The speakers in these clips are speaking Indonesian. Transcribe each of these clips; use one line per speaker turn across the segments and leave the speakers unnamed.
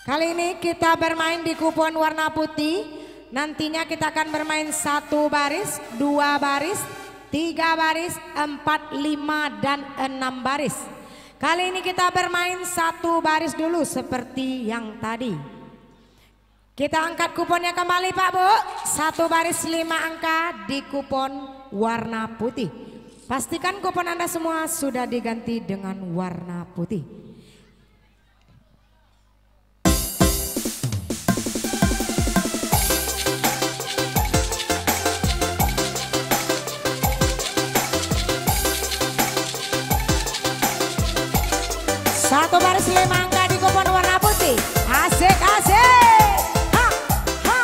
Kali ini kita bermain di kupon warna putih. Nantinya kita akan bermain 1 baris, 2 baris, 3 baris, 4, 5 dan 6 baris. Kali ini kita bermain 1 baris dulu seperti yang tadi. Kita angkat kuponnya kembali Pak Bu. 1 baris 5 angka di kupon warna putih. Pastikan kupon Anda semua sudah diganti dengan warna putih. Satu baris 5 angka di kupon warna putih. Asik asik. Ha, ha.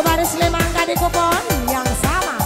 baris 5 angka di kupon yang sama.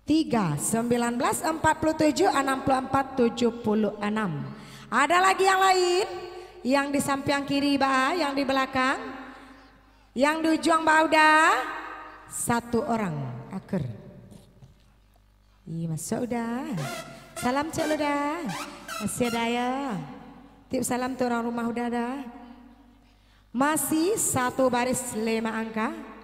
Tiga 19 47 64 76. Ada lagi yang lain? Yang di samping kiri Mbak, yang di belakang, yang di ujung Mbak udah satu orang aker. Iya masuk udah. Salam cek lu dah. Masih ada ya. Tip salam tuh orang rumah udah ada. Masih satu baris 5 angka.